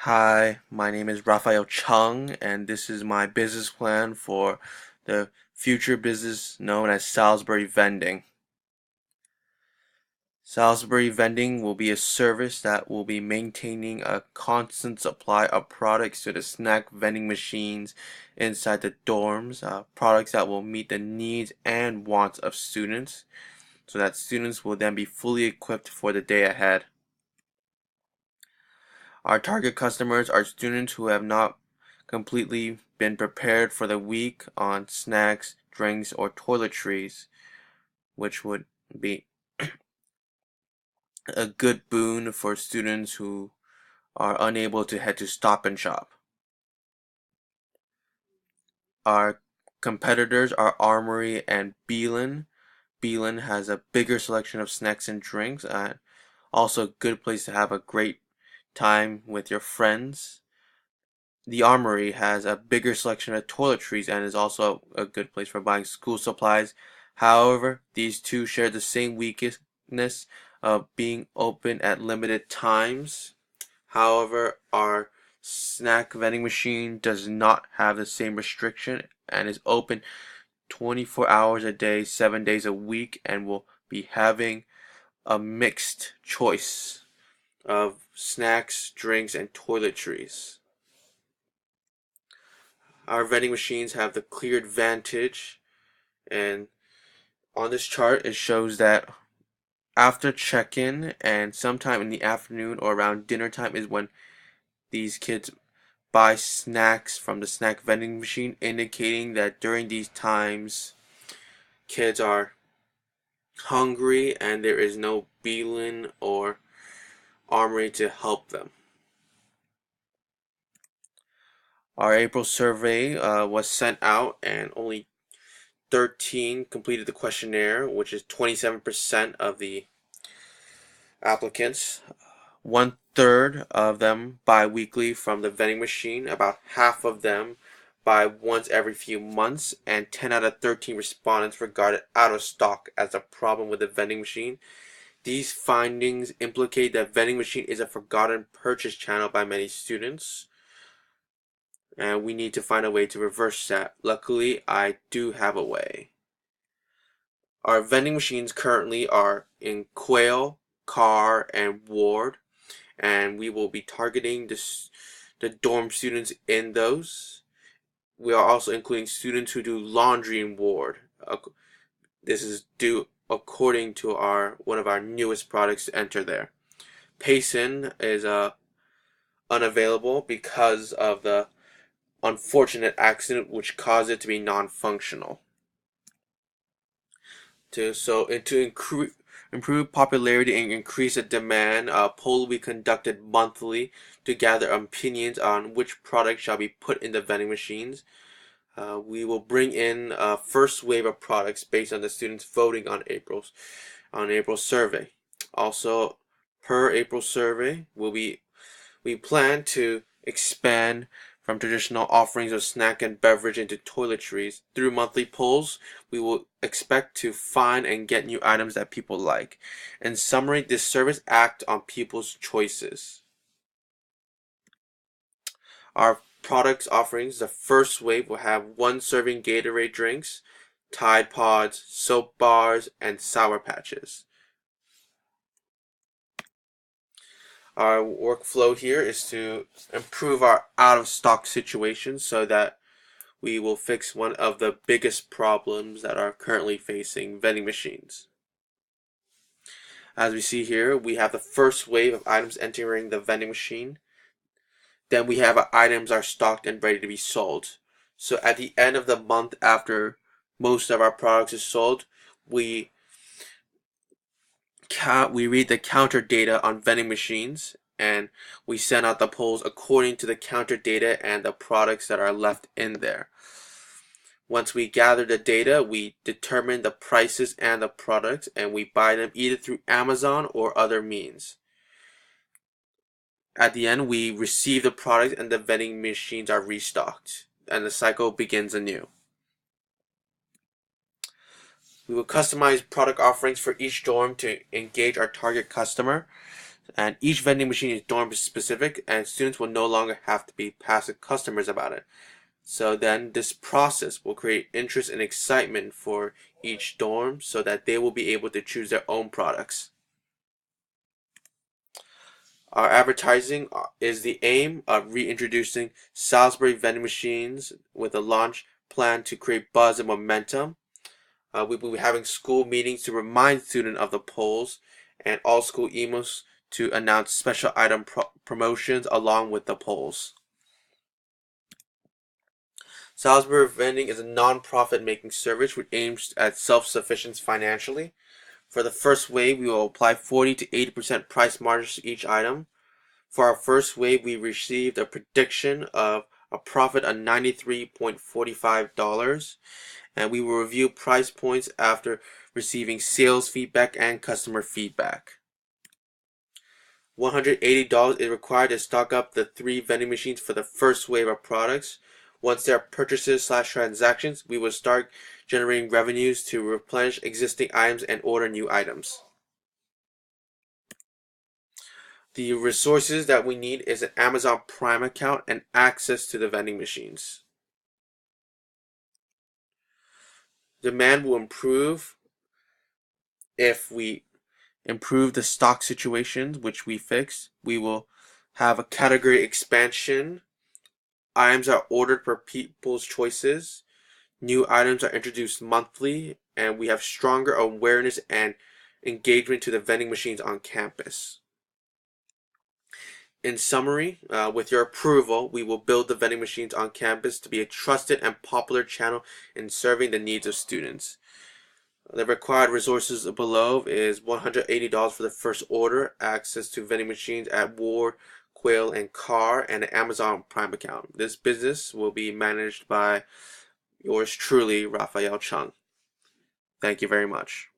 Hi, my name is Raphael Chung, and this is my business plan for the future business known as Salisbury Vending. Salisbury Vending will be a service that will be maintaining a constant supply of products to the snack vending machines inside the dorms, products that will meet the needs and wants of students, so that students will then be fully equipped for the day ahead. Our target customers are students who have not completely been prepared for the week on snacks, drinks, or toiletries, which would be a good boon for students who are unable to head to Stop and Shop. Our competitors are Armory and Beelan. Beelan has a bigger selection of snacks and drinks, and also a good place to have a great time with your friends. The Armory has a bigger selection of toiletries and is also a good place for buying school supplies. However, these two share the same weakness of being open at limited times. However, our snack vending machine does not have the same restriction and is open 24 hours a day, 7 days a week, and will be having a mixed choice of snacks, drinks, and toiletries. Our vending machines have the clear advantage, and on this chart it shows that after check-in and sometime in the afternoon or around dinner time is when these kids buy snacks from the snack vending machine, indicating that during these times kids are hungry and there is no Beeline or Armory to help them. Our April survey was sent out and only 13 completed the questionnaire, which is 27% of the applicants. 1/3 of them buy weekly from the vending machine, about half of them buy once every few months, and 10 out of 13 respondents regarded out of stock as a problem with the vending machine. These findings implicate that vending machine is a forgotten purchase channel by many students, and we need to find a way to reverse that. Luckily, I do have a way. Our vending machines currently are in Quail, Carr, and Ward, and we will be targeting the dorm students in those. We are also including students who do laundry in Ward. This is due according to one of our newest products to enter there. Payson is unavailable because of the unfortunate accident which caused it to be non-functional. To improve popularity and increase the demand, a poll will be conducted monthly to gather opinions on which products shall be put in the vending machines. We will bring in a first wave of products based on the students voting on April's survey. Also, per April survey, we plan to expand from traditional offerings of snack and beverage into toiletries. Through monthly polls, we will expect to find and get new items that people like. In summary, this service acts on people's choices. Our products offerings, the first wave will have 1 serving Gatorade drinks, Tide Pods, soap bars, and Sour Patches. Our workflow here is to improve our out of stock situation so that we will fix one of the biggest problems that are currently facing vending machines. As we see here, we have the first wave of items entering the vending machine. Then we have items are stocked and ready to be sold. So at the end of the month, after most of our products is sold, we read the counter data on vending machines, and we send out the polls according to the counter data and the products that are left in there. Once we gather the data, we determine the prices and the products, and we buy them either through Amazon or other means. At the end, we receive the product and the vending machines are restocked, and the cycle begins anew. We will customize product offerings for each dorm to engage our target customer. And each vending machine is dorm specific, and students will no longer have to be passive customers about it. So then this process will create interest and excitement for each dorm so that they will be able to choose their own products. Our advertising is the aim of reintroducing Salisbury vending machines with a launch plan to create buzz and momentum. We will be having school meetings to remind students of the polls and all school emails to announce special item promotions along with the polls. Salisbury Vending is a non-profit making service which aims at self-sufficiency financially. For the first wave, we will apply 40 to 80% price margins to each item. For our first wave, we received a prediction of a profit of $93.45, and we will review price points after receiving sales feedback and customer feedback. $180 is required to stock up the 3 vending machines for the first wave of products. Once there are purchases/transactions, we will start generating revenues to replenish existing items and order new items. The resources that we need is an Amazon Prime account and access to the vending machines. Demand will improve if we improve the stock situations, which we fix. We will have a category expansion. Items are ordered per people's choices. New items are introduced monthly, and we have stronger awareness and engagement to the vending machines on campus. In summary, with your approval, we will build the vending machines on campus to be a trusted and popular channel in serving the needs of students. The required resources below is $180 for the first order, access to vending machines at Ward, Quail, and Carr, and an Amazon Prime account. This business will be managed by yours truly, Raphael Chung. Thank you very much.